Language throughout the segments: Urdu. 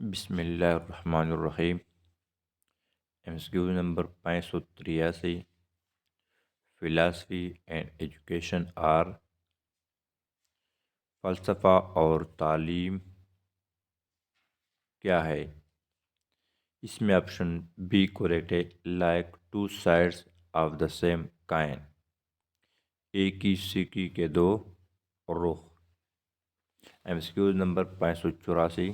بسم اللہ الرحمن الرحیم۔ MCQ number 583۔ Philosophy and education are, فلسفہ اور تعلیم کیا ہے؟ اس میں آپشن بی کریکٹ ہے، like two sides of the same coin, ایک ہی سکے کے دو رخ۔ MCQ number 584۔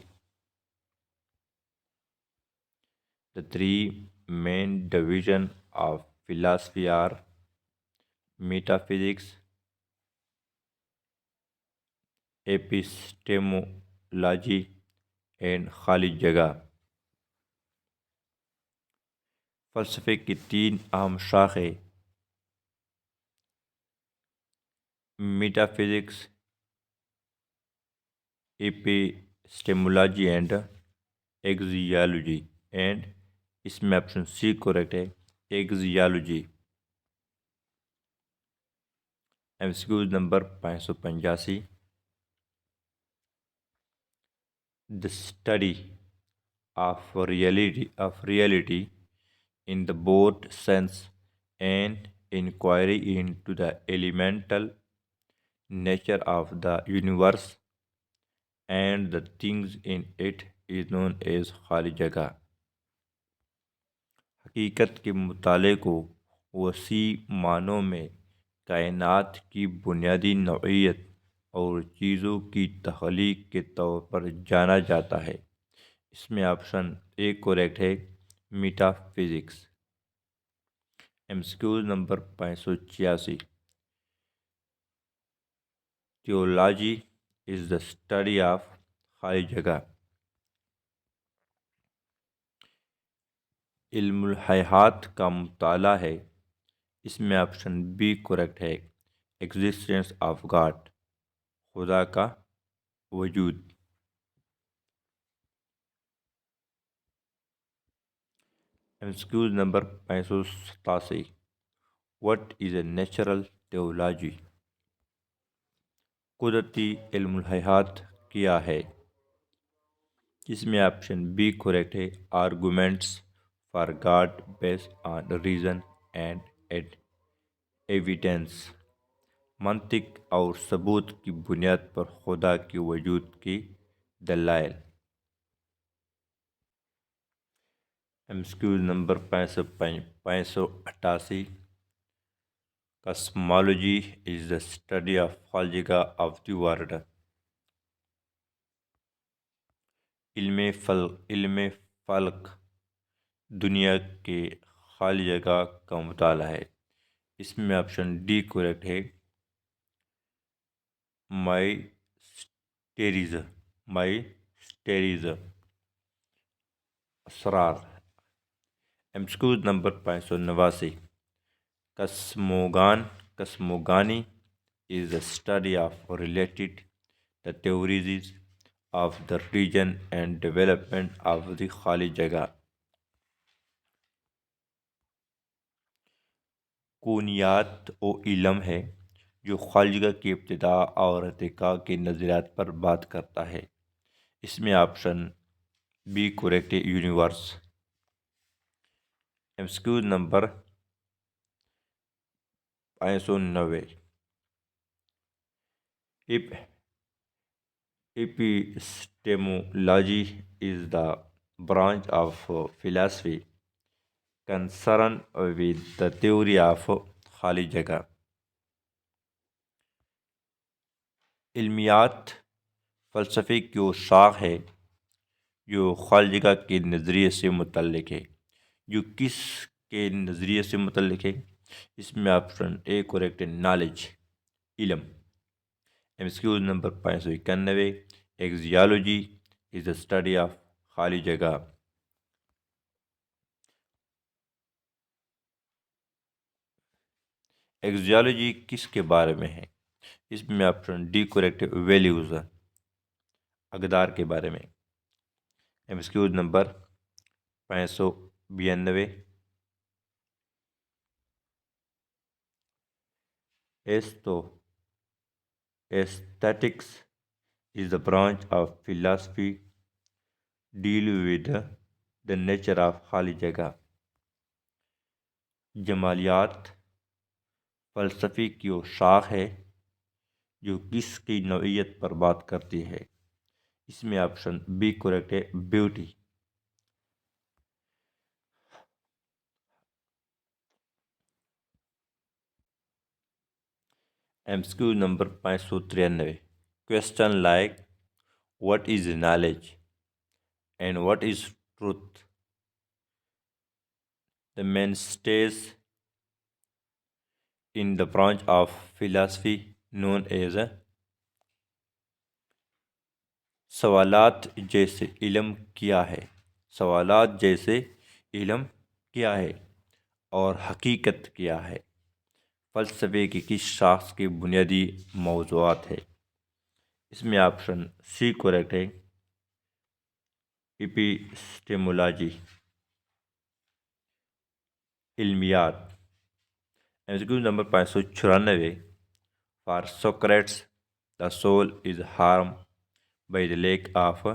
The three main divisions of philosophy are metaphysics, epistemology and خالی جگہ۔ فلسفے کی تین اہم شاخیں میٹافزکس، ایپیسٹیمولوجی اینڈ ایگزیالوجی، اینڈ اس میں آپشن سی کریکٹ ہے، ایگزیالوجی۔ MCQ number 585۔ The study of reality in the broad sense and inquiry into the elemental nature of the universe and the things in it is known as خالی جگہ۔ حقیقت کے مطالعے کو وسیع معنوں میں کائنات کی بنیادی نوعیت اور چیزوں کی تخلیق کے طور پر جانا جاتا ہے۔ اس میں آپشن اے کریکٹ ہے، meta physics. MCQ number 586۔ Theology is the study of خالی جگہ۔ علم الہیات کا مطالعہ ہے۔ اس میں آپشن بی کریکٹ ہے، ایگزسٹنس آف گاڈ، خدا کا وجود۔ MCQ number 587۔ What is a natural theology? قدرتی علم الہیات کیا ہے؟ اس میں آپشن بی کریکٹ ہے، arguments for God based on reason and evidence, منطق اور ثبوت کی بنیاد پر خدا کے وجود کی دلائل۔ MCQ number 588۔ Cosmology is the study of خالی جگہ آف دی ورلڈ۔ علم فلک دنیا کے خالی جگہ کا مطالعہ ہے۔ اس میں آپشن ڈی کریکٹ ہے، مائسٹیریز، اسرار۔ MCQ number 589۔ کسموگانی is the study of related the theories of the region and development of the خالی جگہ۔ کونیات وہ علم ہے جو خالی جگہ کی ابتدا اور ارتقاء کے نظریات پر بات کرتا ہے۔ اس میں آپشن بی کریکٹ ہے، universe. MCQ number 590۔ Epistemology is the branch of philosophy concerned with the theory of خالی جگہ۔ علمیات فلسفے کی وہ شاخ ہے جو خالی جگہ کے نظریے سے متعلق ہے۔ جو کس کے نظریے سے متعلق ہے؟ اس میں آپشن اے کریکٹ ہے، نالج، علم۔ MCQ نمبر 591۔ Axiology is the study of خالی جگہ۔ ایگزیالوجی کس کے بارے میں ہے؟ اس میں آپشن ڈی کریکٹ ہے، ویلیوز، اقدار کے بارے میں۔ MCQ number 592۔ Aesthetics is the branch of philosophy deal with the nature of خالی جگہ. جمالیات فلسفے کی وہ شاخ ہے جو کس کی نوعیت پر بات کرتی ہے. اس میں آپشن بی کریکٹ ہے، beauty. MCQ number 593. Question like what is knowledge and what is truth? The mainstays in the branch of philosophy known as سوالات جیسے علم کیا ہے. سوالات جیسے علم کیا ہے اور حقیقت کیا ہے فلسفے کی کس شاخ کے بنیادی موضوعات ہے. اس میں آپشن سی کریکٹ ہے، ایپیسٹیمولوجی، علمیات. MCQ number 594. For Socrates, the soul is harmed by the lack of.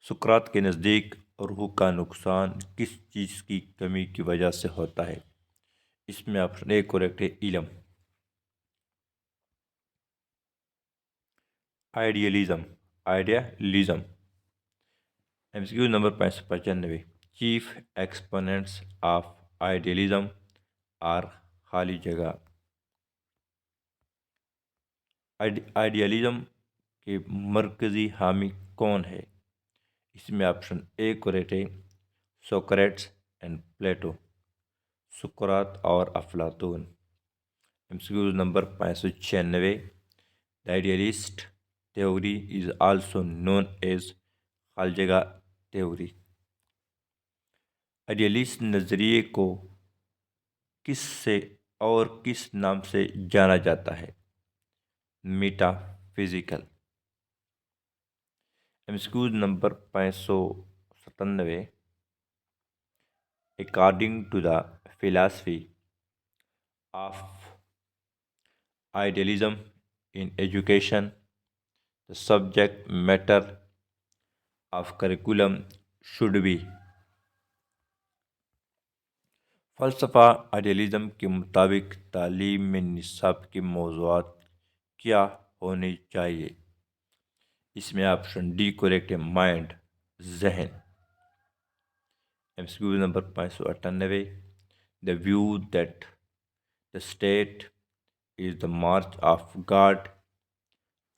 سقراط کے نزدیک روح کا نقصان کس چیز کی کمی کی وجہ سے ہوتا ہے. اس میں آپشن اے کریکٹ ہے، علم. Idealism. MCQ number 595. Chief exponents of idealism are خالی جگہ. آئیڈیالزم کے مرکزی حامی کون ہے. اس میں آپشن اے کریکٹ ہے، سوکریٹس اینڈ پلیٹو، سقراط اور افلاطون. MCQ number 596. The idealist theory is also known as خالی جگہ تھیوری. آئیڈیالسٹ نظریے کو کس سے اور کس نام سے جانا جاتا ہے. Meta physical. MCQ number 597. According to the philosophy of idealism in education, the subject matter of curriculum should be. فلسفہ آئیڈیالزم کے مطابق تعلیم میں نصاب کے موضوعات کیا ہونے چاہیے. اس میں آپشن ڈی کریکٹ ہے، مائنڈ، ذہن. MCQ number 598. The view that the state is the march of God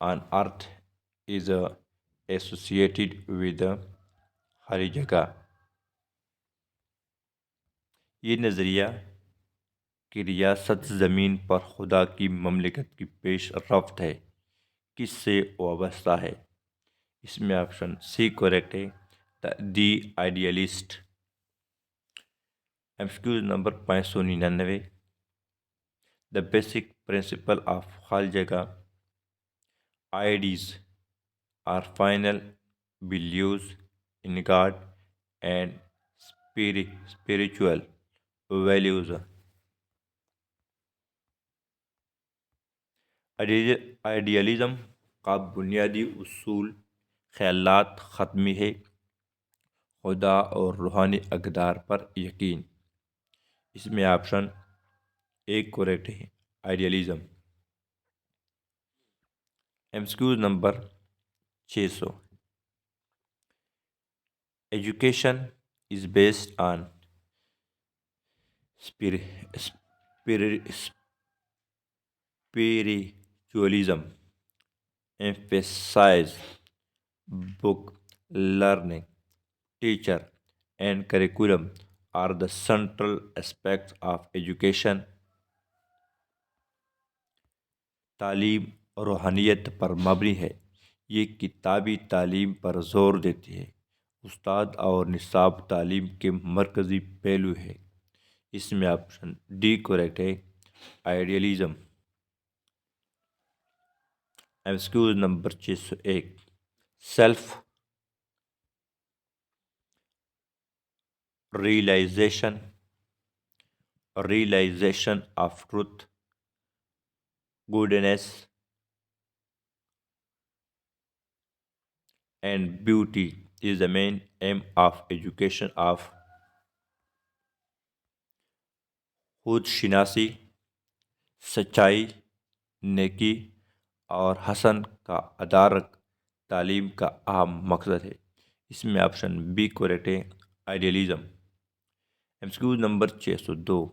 on earth is associated with خالی جگہ. یہ نظریہ کہ ریاست زمین پر خدا کی مملکت کی پیش رفت ہے کس سے وابستہ ہے. اس میں آپشن سی کریکٹ ہے، دی آئیڈیالسٹ. MCQ نمبر 599. The basic principle of خالی جگہ ideas are final beliefs in God and spiritual values. Idealism کا بنیادی اصول خیالات ختمی ہے، خدا اور روحانی اقدار پر یقین. اس میں آپشن ایک کریکٹ ہے، idealism. MCQ number 600. Education is based on spiritualism emphasize book learning, teacher and curriculum are the central aspects of education. تعلیم روحانیت پر مبنی ہے، یہ کتابی تعلیم پر زور دیتی ہے، استاد اور نصاب تعلیم کے مرکزی پہلو ہے. اس میں آپشن ڈی کریکٹ ہے، idealism. MCQ number 601. Self realization of truth, goodness and beauty is the main aim of education of خود شناسی، سچائی، نیکی اور حسن کا ادارک تعلیم کا اہم مقصد ہے۔ اس میں آپشن بی کریکٹ ہے، idealism. MCQs number 602،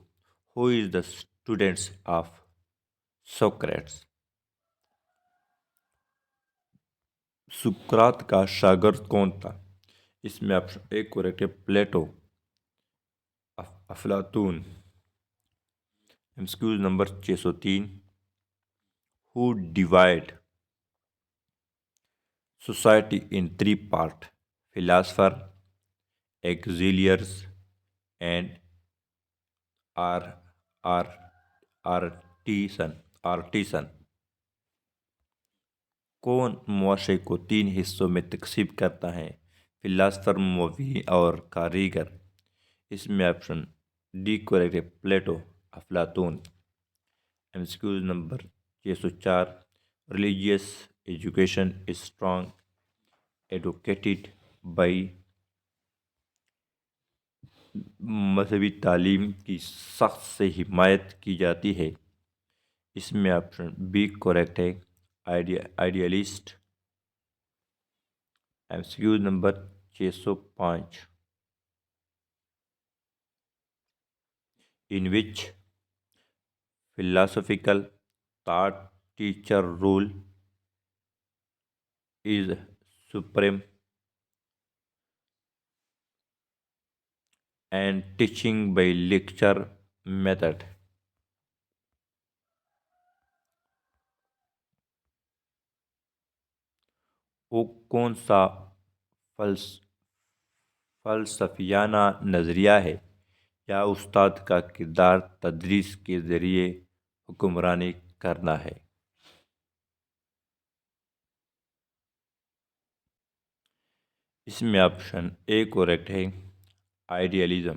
who is the students of Socrates? سقراط کا شاگرد کون تھا؟ اس میں آپشن اے کریکٹ ہے، پلیٹو، افلاطون۔ MCQs number 603، who divide society in 3 part? Philosopher, auxiliaries and are are artisan. کون معاشرے کو 3 حصوں میں تقسیم کرتا ہے؟ فلاسفر، مووی اور کاریگر۔ اس میں آپشن ڈی کریکٹ ہے، پلیٹو، افلاطون۔ MCQs number 604، religious education is strong advocated by? مذہبی تعلیم کی سخت سے حمایت کی جاتی ہے۔ اس میں آپشن بی کریکٹ ہے، idealist. MCQs number 605، in which philosophical thought teacher rule is supreme and teaching by lecture method؟ وہ کون سا فلسفیانہ نظریہ ہے یا استاد کا کردار تدریس کے ذریعے حکمرانی کرنا ہے؟ اس میں آپشن اے کریکٹ ہے، آئیڈیالزم۔